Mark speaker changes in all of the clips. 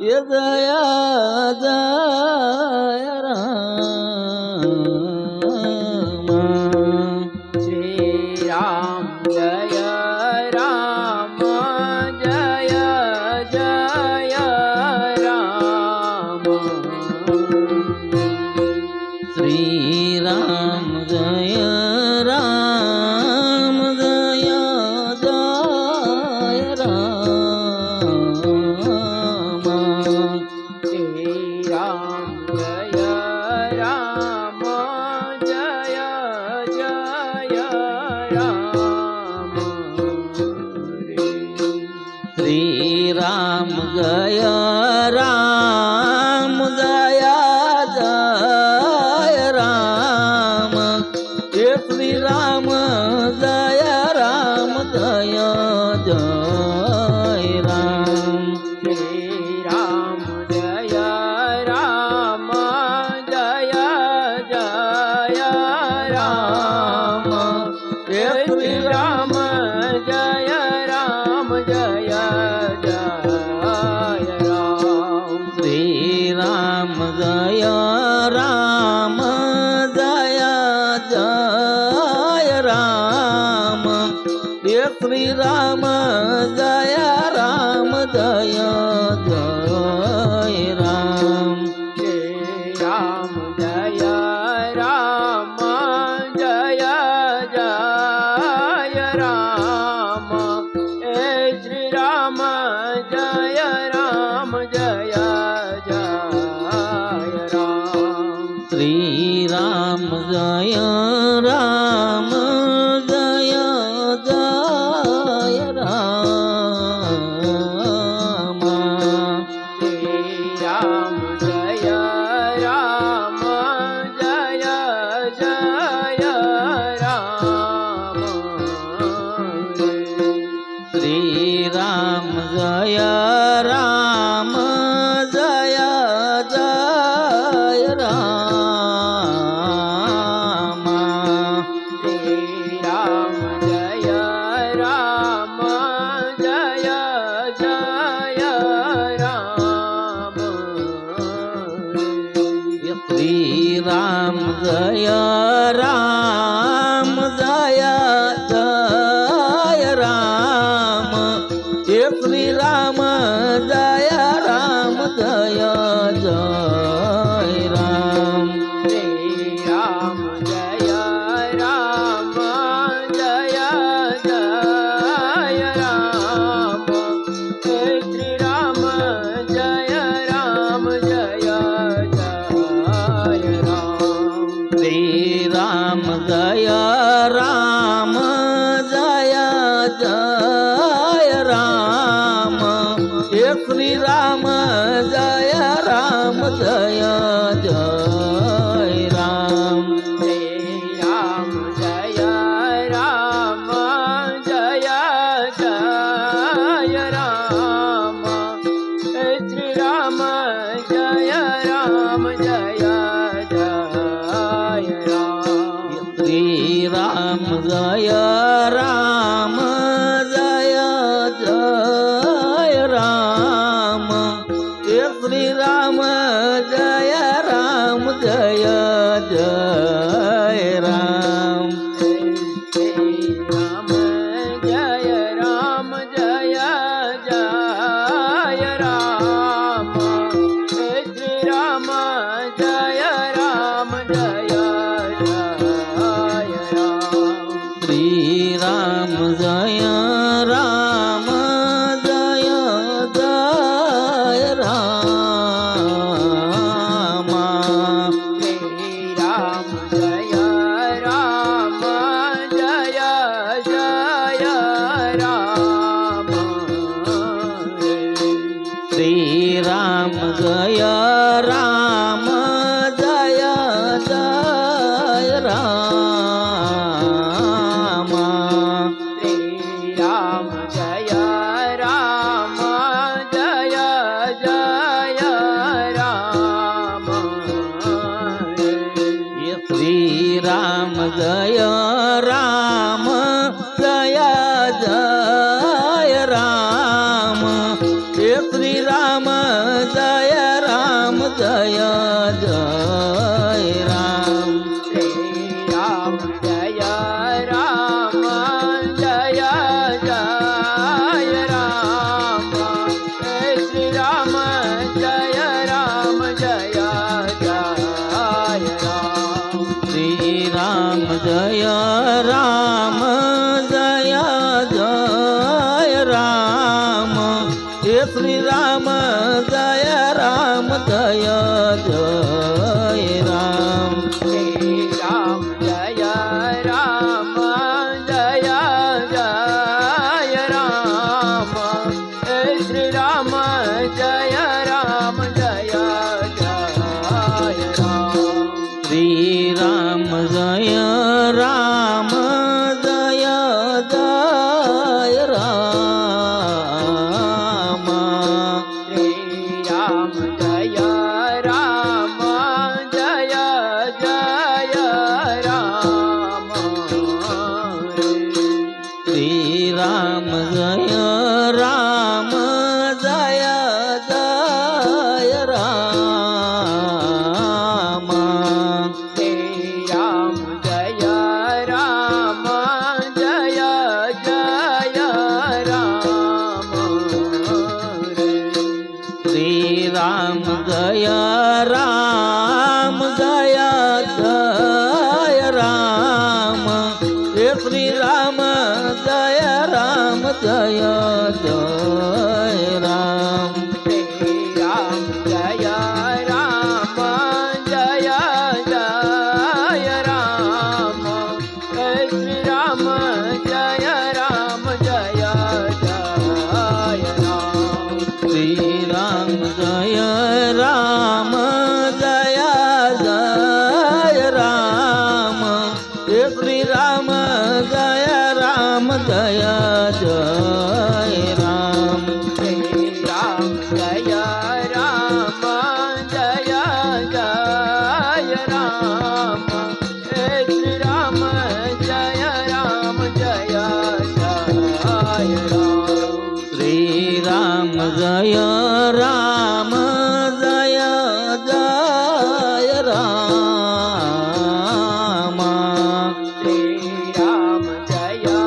Speaker 1: ये जय जय राम
Speaker 2: श्री राम जय राम जय जय राम
Speaker 1: श्री राम जय राम जय जय राम
Speaker 2: श्री राम जय राम जय जय राम
Speaker 1: श्री राम जय राम जय जय राम हे श्री राम जय राम जय जय राम
Speaker 2: श्री राम जय राम जय जय राम
Speaker 1: हे
Speaker 2: श्री राम जय राम जय जय राम
Speaker 1: श्री राम जय राम जय जय राम हे श्री राम जय राम जय जय राम
Speaker 2: श्री राम जय राम जय जय राम हे श्री राम जय राम जय जय राम
Speaker 1: श्री राम जय राम जय जय राम
Speaker 2: श्री राम जय राम जय जय राम
Speaker 1: श्री राम जय राम जय जय राम
Speaker 2: श्री राम जय राम जय जय राम
Speaker 1: श्री राम जय राम जय जय राम हे श्री राम जय राम जय जय राम
Speaker 2: श्री राम जय राम जय जय राम श्री राम जय राम जय जय राम
Speaker 1: श्री राम जय राम जय जय राम हे श्री राम जय राम जय जय राम
Speaker 2: श्री राम जय राम जय जय राम श्री राम जय राम जय जय राम
Speaker 1: श्री राम जय राम जय जय राम हे श्री राम जय राम जय जय राम
Speaker 2: श्री राम जय राम जय जय राम श्री राम जय राम जय जय राम
Speaker 1: श्री राम जय राम जय जय राम
Speaker 2: श्री राम जय राम जय जय राम
Speaker 1: श्री राम जय राम जय जय राम
Speaker 2: श्री राम जय राम जय जय राम
Speaker 1: श्री राम जय राम जय जय राम हे श्री राम જય જય રામ
Speaker 2: શ્રી રામ જય રામ જય જય રામ શ્રી રામ જય રામ જય જય રામ
Speaker 1: શ્રી રામ જય રામ જય જય રામ હે શ્રી રામ જય રામ જય જય રામ
Speaker 2: શ્રી રામ જય રામ જય જય રામ શ્રી રામ જય રામ જય જય રામ
Speaker 1: શ્રી રામ જય રામ જય જય રામ
Speaker 2: શ્રી રામ જય રામ જય જય રામ
Speaker 1: શ્રી રામ જય રામ જય જય રામ
Speaker 2: શ્રી રામ જય રામ જય જય રામ
Speaker 1: શ્રી રામ જય રામ જય જય રામ હે શ્રી રામ જય રામ જય જય રામ
Speaker 2: શ્રી રામ જય રામ જય જય રામ શ્રી રામ જય રામ જય જય રામ
Speaker 1: શ્રી રામ જય રામ જય જય રામ હે શ્રી રામ જય રામ જય જય રામ
Speaker 2: શ્રી રામ જય રામ જય જય રામ શ્રી રામ જય રામ જય જય રામ
Speaker 1: શ્રી રામ જય રામ જય જય રામ
Speaker 2: શ્રી રામ જય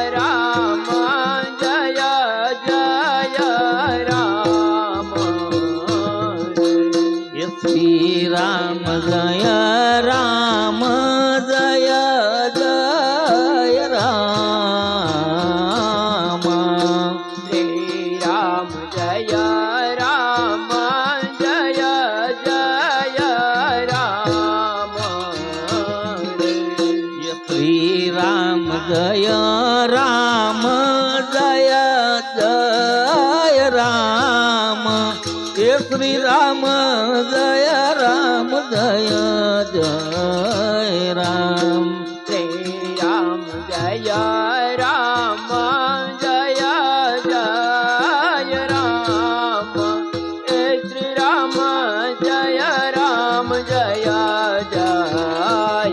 Speaker 2: રામ જય જય રામ
Speaker 1: હે શ્રી રામ જય રામ જય જય રામ
Speaker 2: શ્રી રામ જય રામ જય જય રામ
Speaker 1: શ્રી રામ જય રામ જય જય રામ હે શ્રી રામ જય રામ જય જય રામ
Speaker 2: શ્રી રામ જય રામ જય જય રામ શ્રી રામ જય રામ જય જય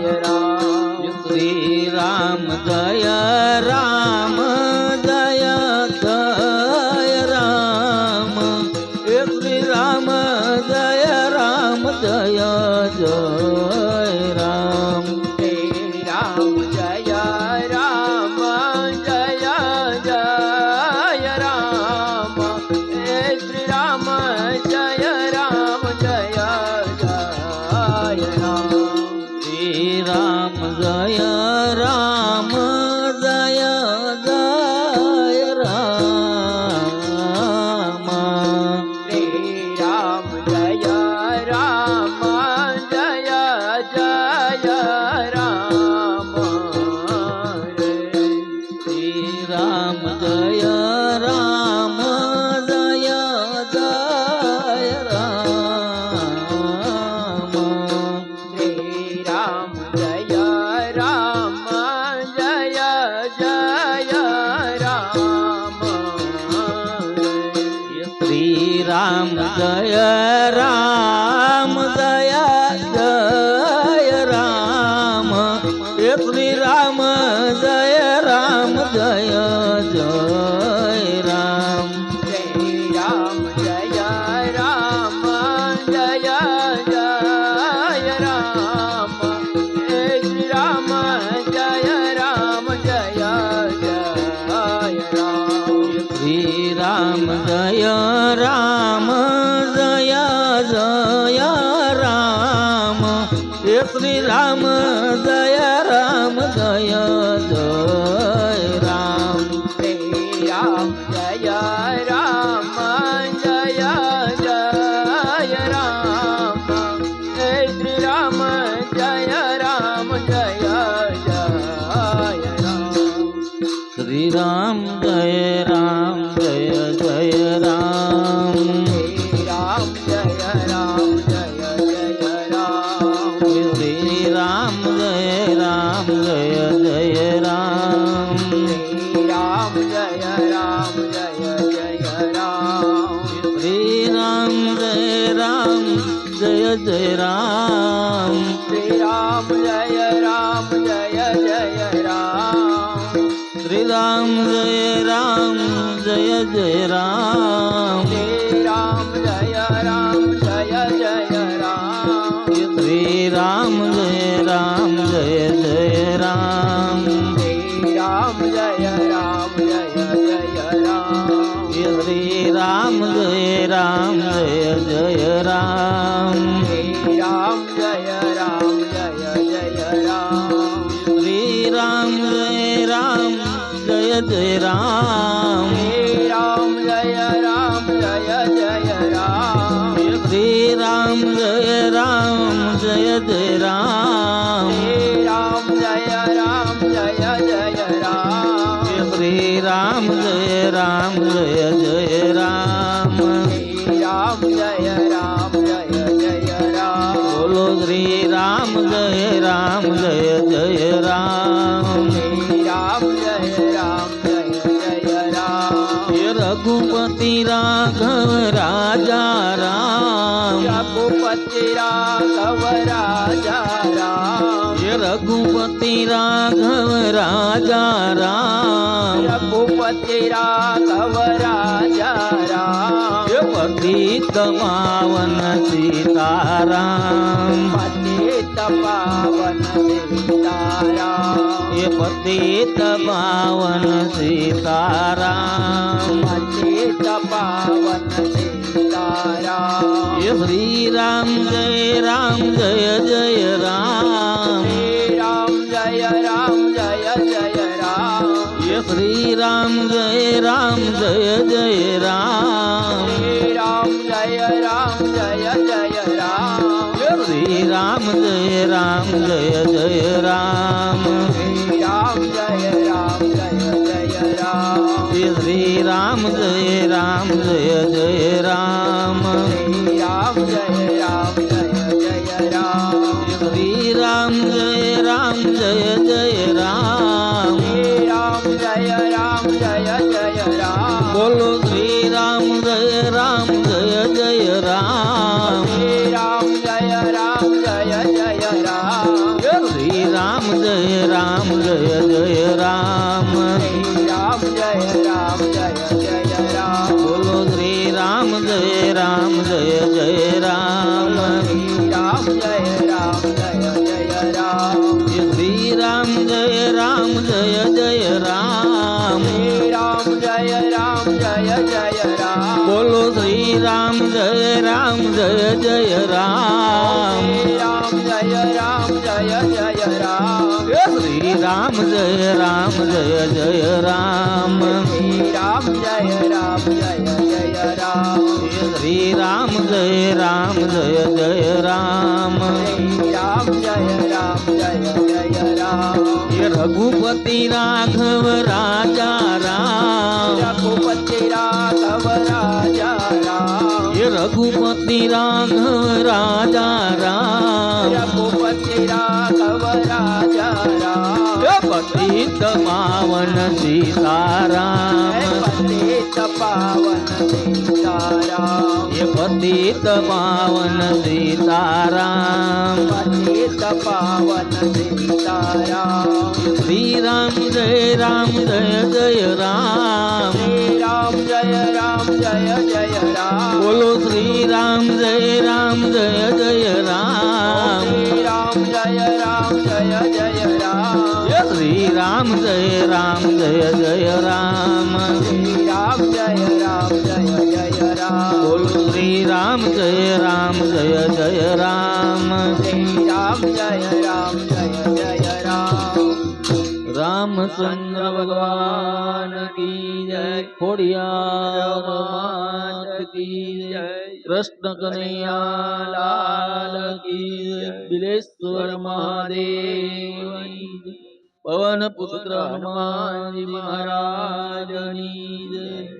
Speaker 2: રામ
Speaker 1: શ્રી રામ જય રામ જય જય રામ હે શ્રી રામ જય રામ જય જય રામ
Speaker 2: શ્રી રામ જય રામ જય જય રામ શ્રી રામ જય રામ જય જય રામ
Speaker 1: શ્રી રામ જય રામ જય જય રામ
Speaker 2: શ્રી રામ જય રામ જય જય રામ
Speaker 1: શ્રી રામ જય રામ જય જય રામ
Speaker 2: શ્રી રામ જય રામ જય જય રામ
Speaker 1: શ્રી રામ જય રામ જય જય રામ હે શ્રી રામ જય રામ જય જય રામ
Speaker 2: શ્રી રામ જય રામ જય
Speaker 1: राम जय जय राम हे श्री राम जय राम जय जय राम
Speaker 2: श्री राम जय राम जय जय राम हे श्री राम जय राम जय जय राम
Speaker 1: श्री राम जय राम जय जय राम
Speaker 2: श्री राम जय राम जय जय राम
Speaker 1: श्री राम जय राम जय जय राम
Speaker 2: श्री राम जय राम जय जय राम
Speaker 1: श्री राम जय राम जय जय राम
Speaker 2: श्री राम जय राम जय जय राम
Speaker 1: श्री राम जय राम जय जय राम
Speaker 2: श्री राम जय राम जय जय राम
Speaker 1: श्री राम जय राम जय जय राम
Speaker 2: श्री राम जय राम जय जय राम
Speaker 1: श्री राम जय राम जय जय राम
Speaker 2: श्री राम जय राम जय जय राम
Speaker 1: श्री राम जय राम जय जय राम
Speaker 2: श्री राम जय राम जय जय राम
Speaker 1: श्री राम जय राम जय जय राम
Speaker 2: श्री राम जय राम जय जय राम
Speaker 1: श्री राम जय राम जय जय राम
Speaker 2: श्री राम जय राम जय जय राम
Speaker 1: बोलो श्री राम जय राम जय जय राम
Speaker 2: श्री राम जय राम जय जय राम
Speaker 1: हे रघुपति राघव राजा राम
Speaker 2: रघुपति राघव राजा राम
Speaker 1: हे रघुपति राघव राजा राम
Speaker 2: रघुपति राघव राजा राम
Speaker 1: हे पतित पावन सीताराम
Speaker 2: पतित पावन सीताराम
Speaker 1: हे पतित पावन सीताराम
Speaker 2: पतित पावन सीताराम
Speaker 1: हे श्री राम जय जय राम
Speaker 2: श्री राम जय राम जय जय राम
Speaker 1: हे श्री राम जय जय राम
Speaker 2: श्री राम जय राम जय जय राम
Speaker 1: हे श्री राम जय जय राम
Speaker 2: श्री राम जय राम जय जय राम
Speaker 1: हे श्री राम जय जय राम
Speaker 2: श्री राम जय राम जय जय राम
Speaker 1: श्री राम जय जय राम
Speaker 2: श्री राम जय राम जय जय राम
Speaker 1: बोलो श्री राम जय जय राम
Speaker 2: श्री राम जय राम जय जय राम
Speaker 1: श्री राम जय जय राम
Speaker 2: श्री राम जय राम जय जय राम
Speaker 1: बोलो श्री राम जय जय राम
Speaker 2: श्री राम जय राम जय जय राम
Speaker 1: श्री राम जय जय राम
Speaker 2: श्री राम जय राम जय जय राम
Speaker 1: बोलो श्री राम जय जय राम
Speaker 2: श्री राम जय राम जय जय राम
Speaker 1: श्री राम जय जय राम
Speaker 2: श्री राम जय राम जय जय राम
Speaker 1: श्री राम जय जय राम
Speaker 2: श्री राम जय राम जय जय राम
Speaker 1: हे रघुपति राघव राजा राम
Speaker 2: रघुपति राघव राजा राम
Speaker 1: हे रघुपति राघव राजा राम
Speaker 2: रघुपति राघव राजा राम
Speaker 1: हे पतित पावन सीताराम
Speaker 2: पतित पावन सीताराम
Speaker 1: हे पतित पावन सीताराम
Speaker 2: पतित पावन सीताराम
Speaker 1: श्री राम जय जय राम
Speaker 2: श्री राम जय जय राम
Speaker 1: बोलो श्री राम जय जय राम
Speaker 2: श्री राम जय जय राम
Speaker 1: हे श्री राम जय जय राम
Speaker 2: श्री राम जय जय
Speaker 1: જય રામ જય જય રામ
Speaker 2: શ્રી રામ જય રામ જય જય રામ
Speaker 1: રામચંદ્ર ભગવાન કી જય ખોડિયાર માત કી જય કૃષ્ણ કનૈયા લાલ કી જય બિલેશ્વર મહાદેવ પવન પુત્ર હનુમાનજી મહારાજની જય